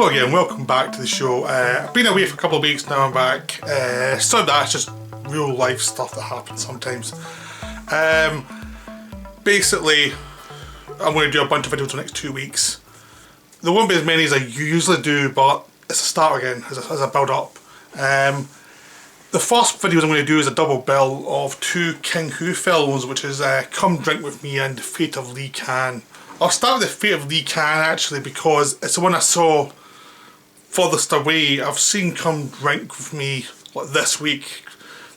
Hello again, welcome back to the show. I've been away for a couple of weeks now, I'm back. Some of that's just real life stuff that happens sometimes. Basically, I'm going to do a bunch of videos for the next 2 weeks. There won't be as many as I usually do, but it's a start again as I build up. The first videos I'm going to do is a double bill of 2 King Hu films, which is Come Drink With Me and The Fate of Lee Can. I'll start with The Fate of Lee Can actually because it's the one I saw furthest away. I've seen Come Drink With Me like this week.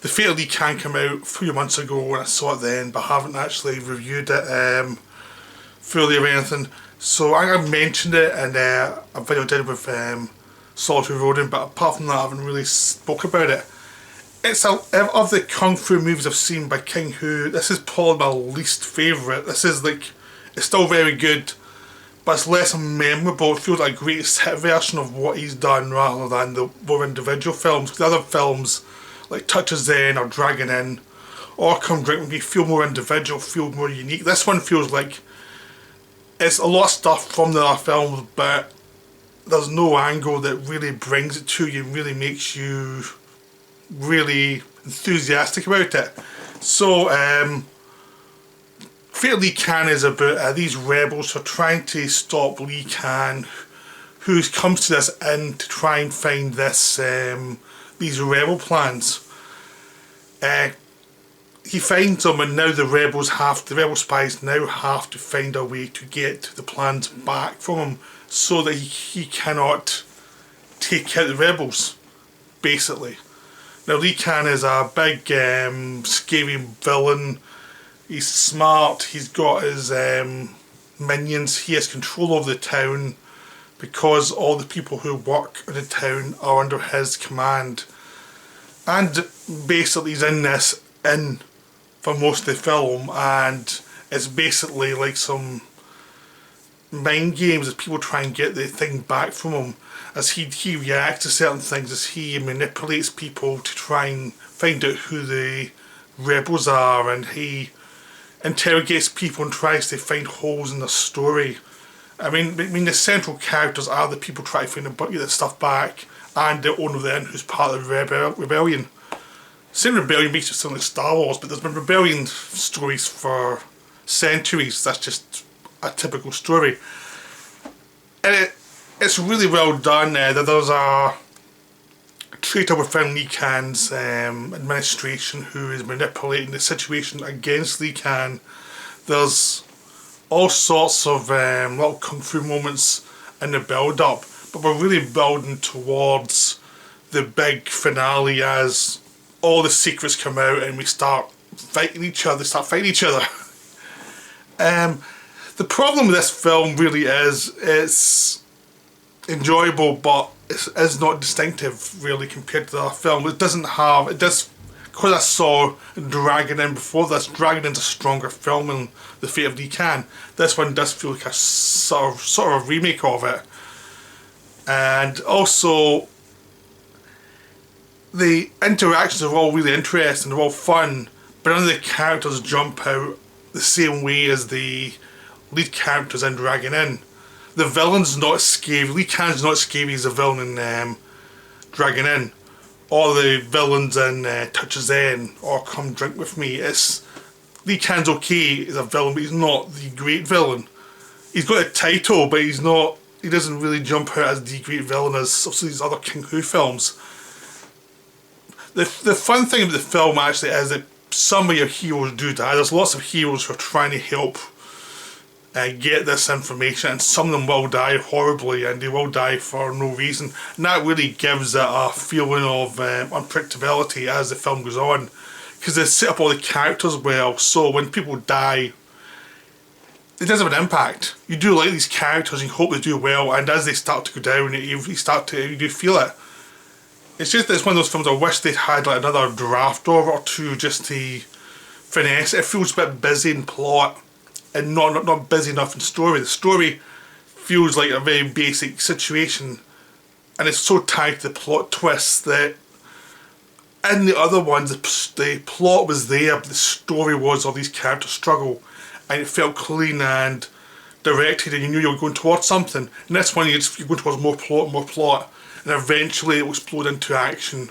The Fate of Lee Can came out a few months ago and I saw it then, but I haven't actually reviewed it fully or anything. So I mentioned it in a video I did with Solitary Rodin, but apart from that I haven't really spoke about it. It's of the Kung Fu movies I've seen by King Hu, this is probably my least favourite. This is like, it's still very good, but it's less memorable. It feels like a greatest hit version of what he's done rather than the more individual films. The other films, like Touch of Zen or Dragon Inn or Come Drink With Me, feel more individual, feel more unique. This one feels like it's a lot of stuff from the other films, but there's no angle that really brings it to you and really makes you really enthusiastic about it. So, Fate of Lee Can is about these rebels who are trying to stop Lee Can, who comes to this inn to try and find this these rebel plans. He finds them, and now the rebel spies now have to find a way to get the plans back from him, so that he cannot take out the rebels, basically. Now Lee Can is a big, scary villain. He's smart, he's got his minions, he has control over the town because all the people who work in the town are under his command. And basically he's in this inn for most of the film, and it's basically like some mind games as people try and get the thing back from him, as he reacts to certain things, as he manipulates people to try and find out who the rebels are, and he interrogates people and tries to find holes in the story. I mean the central characters are the people trying to get the stuff back, and the owner of the inn who's part of the rebellion. Saying rebellion makes it sound like Star Wars, but there's been rebellion stories for centuries. That's just a typical story. And it's really well done. There's a traitor within Lee Can's administration who is manipulating the situation against Lee Can. There's all sorts of little kung fu moments in the build up, but we're really building towards the big finale as all the secrets come out and we start fighting each other. The problem with this film really is it's enjoyable, but it's not distinctive really compared to the other film. Because I saw Dragon Inn before this, Dragon Inn's a stronger film than The Fate of Lee Can. This one does feel like a sort of remake of it. And also, the interactions are all really interesting, they're all fun, but none of the characters jump out the same way as the lead characters in Dragon Inn. The villain's not scary, Lee Can's not scary as a villain in Dragon Inn, or the villains in Touch of Zen or Come Drink With Me. Lee Can's okay as a villain, but he's not the great villain. He's got a title, but he doesn't really jump out as the great villain as some of these other King Hu films. The fun thing about the film actually is that some of your heroes do die. There's lots of heroes who are trying to help get this information, and some of them will die horribly, and they will die for no reason. And that really gives it a feeling of unpredictability as the film goes on, because they set up all the characters well, so when people die, it does have an impact. You do like these characters and you hope they do well, and as they start to go down, you do feel it. It's just that it's one of those films I wish they'd had like another draft or two just to finesse it. It feels a bit busy in plot and not busy enough in story. The story feels like a very basic situation, and it's so tied to the plot twists that in the other ones the plot was there, but the story was all these characters struggle, and it felt clean and directed and you knew you were going towards something. And this one you're going towards more plot, and eventually it will explode into action.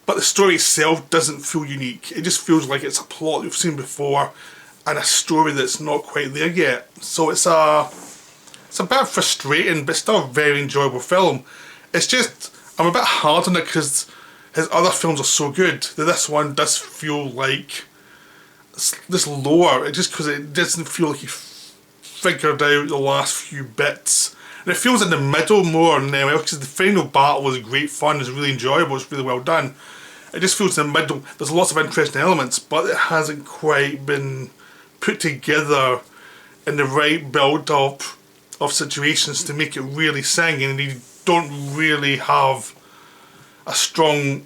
But the story itself doesn't feel unique. It just feels like it's a plot you've seen before and a story that's not quite there yet. So it's a bit frustrating, but still a very enjoyable film. It's just, I'm a bit hard on it because his other films are so good that this one does feel like this lower, just because it doesn't feel like he figured out the last few bits. And it feels in the middle more now, because the final battle was great fun, it's really enjoyable, it's really well done. It just feels in the middle, there's lots of interesting elements, but it hasn't quite been put together in the right build-up of situations to make it really sing, and you don't really have a strong...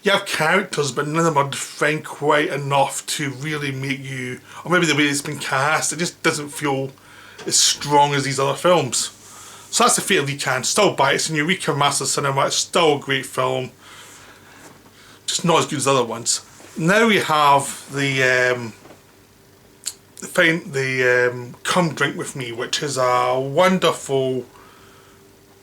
You have characters, but none of them are defined quite enough to really make you... Or maybe the way it's been cast, it just doesn't feel as strong as these other films. So that's The Fate of Lee Can. Still buy it. It's in Eureka Master Cinema. It's still a great film. Just not as good as other ones. Now we have the Come Drink With Me, which is a wonderful...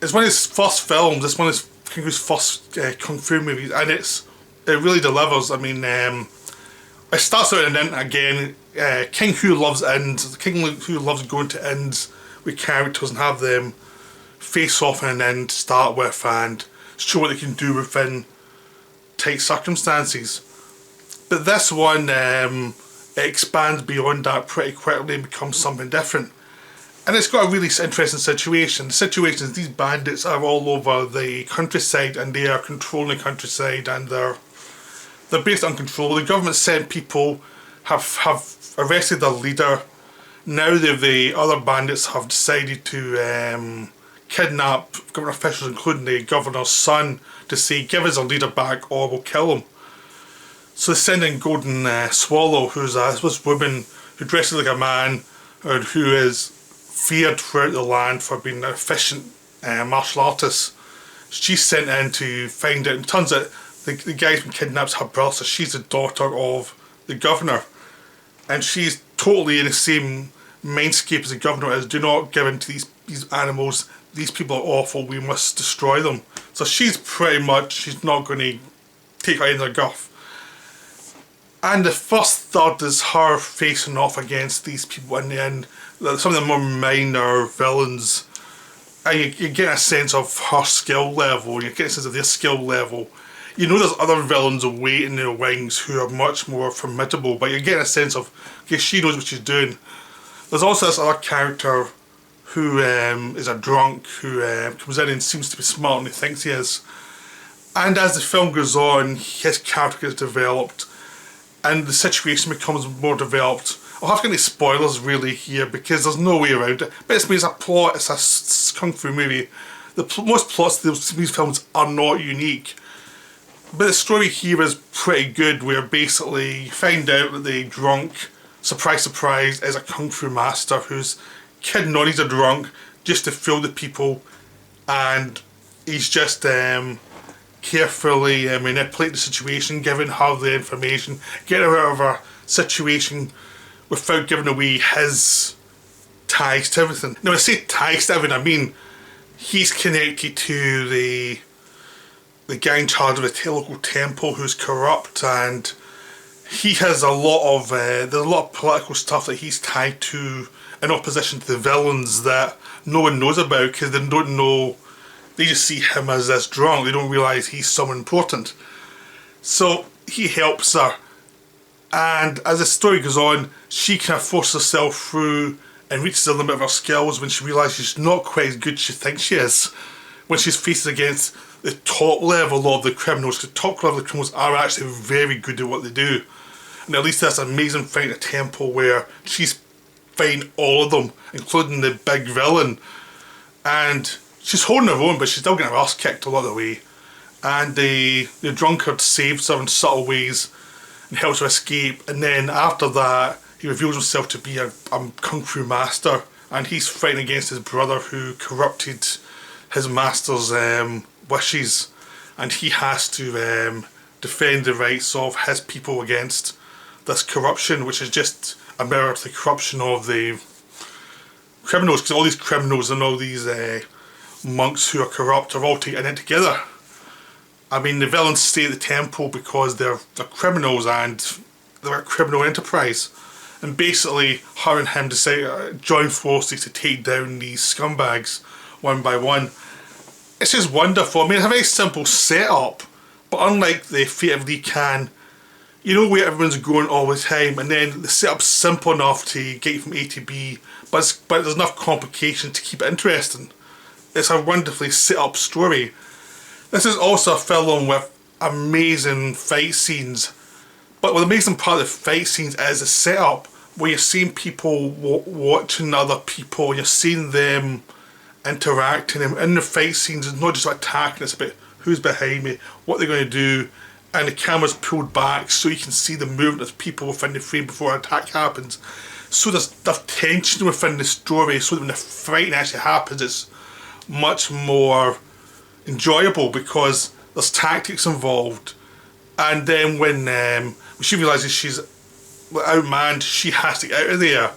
It's one of his first films. It's one of his first kung fu movies, and it really delivers. I mean, it starts out in Int again. King Hu loves Int. King Hu loves going to Ints with characters and have them face off in an Int to start with and show what they can do within tight circumstances. But this one, it expands beyond that pretty quickly and becomes something different. And it's got a really interesting situation. The situation is these bandits are all over the countryside and they are controlling the countryside, and they're based on control. The government sent people, have arrested their leader. Now the other bandits have decided to kidnap government officials, including the governor's son, to say, give us our leader back or we'll kill him. So they send in Golden Swallow, who's this woman who dresses like a man and who is feared throughout the land for being an efficient martial artist. She's sent in to find out, and it turns out the guy who kidnaps her brother, so she's the daughter of the governor, and she's totally in the same mindscape as the governor is. Do not give in to these animals, these people are awful, we must destroy them. So she's pretty much, she's not going to take her in their guff. And the first third is her facing off against these people in the end, some of the more minor villains, and you get a sense of her skill level, you get a sense of their skill level. You know there's other villains waiting in the wings who are much more formidable, but you get a sense of, okay, she knows what she's doing. There's also this other character who is a drunk, who comes in and seems to be smarter than he thinks he is. And as the film goes on, his character gets developed, and the situation becomes more developed. I'll have to get any spoilers really here because there's no way around it. Basically, it's a plot, it's a kung fu movie. Most plots of these films are not unique. But the story here is pretty good, where basically you find out that the drunk, surprise surprise, is a kung fu master who's kidding on, he's a drunk just to fool the people, and he's just carefully manipulating the situation, giving her the information, getting her out of her situation without giving away his ties to everything. Now, when I say ties to everything, I mean he's connected to the guy in charge of the local temple who's corrupt, and he has a lot of there's a lot of political stuff that he's tied to in opposition to the villains that no one knows about because they don't know. They just see him as this drunk. They don't realise he's someone important. So he helps her, and as the story goes on, she kind of forces herself through and reaches the limit of her skills when she realises she's not quite as good as she thinks she is. When she's faced against the top level of the criminals, the top level of the criminals are actually very good at what they do. And at least that's an amazing fight in a temple where she's fighting all of them, including the big villain. And she's holding her own, but she's still getting her ass kicked a lot of the way. And the drunkard saves her in subtle ways and helps her escape. And then after that, he reveals himself to be a kung fu master, and he's fighting against his brother who corrupted his master's wishes, and he has to defend the rights of his people against this corruption, which is just a mirror of the corruption of the criminals, because all these criminals and all these monks who are corrupt are all taken in together. I mean, the villains stay at the temple because they're criminals and they're a criminal enterprise. And basically, her and him decide join forces to take down these scumbags one by one. It's just wonderful. I mean, it's a very simple setup, but unlike the Fate of Lee Can, you know where everyone's going all the time, and then the setup's simple enough to get you from A to B, but there's enough complication to keep it interesting. It's a wonderfully set up story. This is also a film with amazing fight scenes, but the amazing part of the fight scenes is the setup, where you're seeing people watching other people, and you're seeing them interacting, and in the fight scenes it's not just about attacking, it's about who's behind me, what they're going to do, and the camera's pulled back so you can see the movement of people within the frame before an attack happens. So there's tension within the story, so that when the fighting actually happens it's much more enjoyable because there's tactics involved. And then when she realises she's outmanned, she has to get out of there.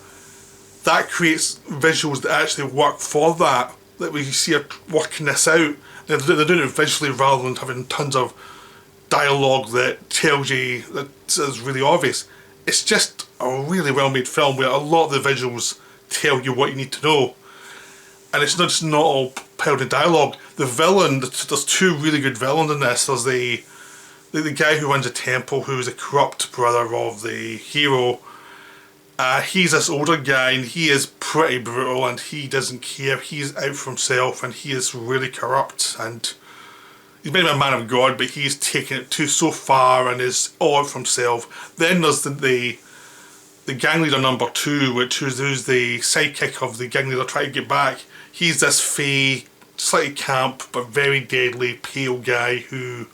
That creates visuals that actually work for that. That we see her working this out. They're doing it visually rather than having tons of dialogue that tells you that is really obvious. It's just a really well made film where a lot of the visuals tell you what you need to know. And it's not just not all piled in dialogue. The villain, there's two really good villains in this. There's the guy who runs a temple, who is a corrupt brother of the hero. He's this older guy and he is pretty brutal and he doesn't care. He's out for himself and he is really corrupt, and he's maybe a man of God, but he's taken it so far and is all out for himself. Then there's the gang leader number 2, who's the sidekick of the gang leader trying to get back. He's this fey, slightly camp but very deadly, pale guy who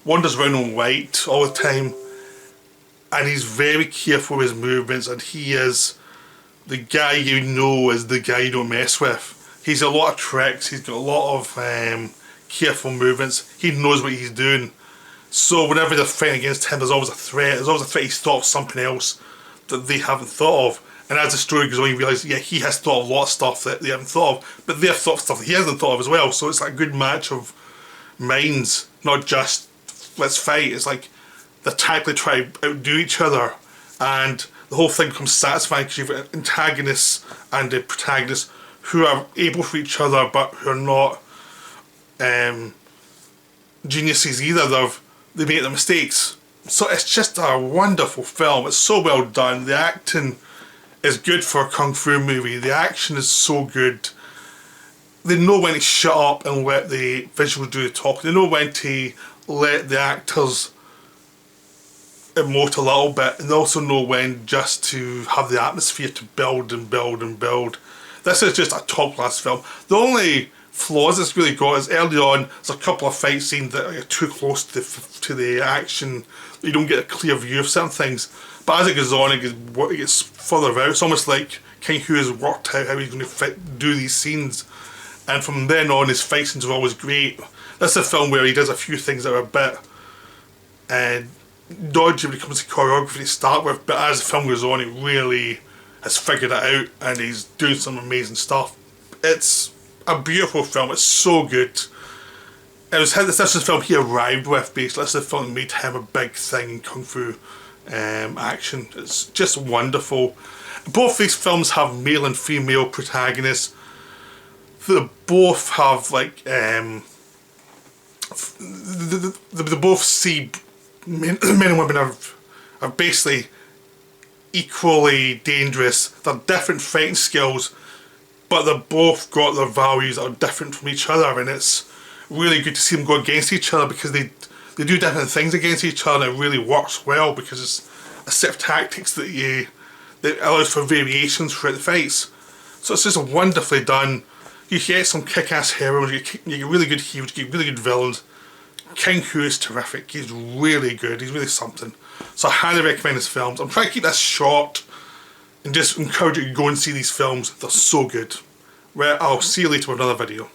wanders around on white all the time, and he's very careful with his movements, and he is the guy you know is the guy you don't mess with. He's a lot of tricks, he's got a lot of careful movements, he knows what he's doing. So whenever they're fighting against him, there's always a threat he stops something else that they haven't thought of. And as the story goes on, you realise, yeah, he has thought of a lot of stuff that they haven't thought of, but they've thought of stuff that he hasn't thought of as well. So it's like a good match of minds, not just let's fight. It's like they're tactically trying to outdo each other, and the whole thing becomes satisfying because you've got antagonists and the protagonists who are able for each other but who are not geniuses either. They make their mistakes. So it's just a wonderful film. It's so well done. The acting is good for a kung fu movie. The action is so good. They know when to shut up and let the visuals do the talk. They know when to let the actors emote a little bit, and they also know when just to have the atmosphere to build and build and build. This is just a top class film. The only flaws it's really got is early on there's a couple of fight scenes that are too close to the action. You don't get a clear view of certain things, but as it goes on, it gets further out. It's almost like King Hu has worked out how he's going to do these scenes, and from then on his fight scenes are always great. This is a film where he does a few things that are a bit dodgy when it comes to choreography to start with, but as the film goes on, he really has figured it out and he's doing some amazing stuff. It's a beautiful film. It's so good. This is the film he arrived with, basically. This is the film that made him a big thing in kung fu action. It's just wonderful. Both these films have male and female protagonists. They both have like they both see men and women are basically equally dangerous. They're different fighting skills, but they've both got their values that are different from each other, and it's really good to see them go against each other because they do different things against each other, and it really works well because it's a set of tactics that allows for variations throughout the fights. So it's just wonderfully done. You get some kick-ass heroes, you get really good heroes, you get really good villains. King Hu is terrific. He's really good. He's really something. So I highly recommend his films. I'm trying to keep this short and just encourage you to go and see these films. They're so good. Well, I'll see you later with another video.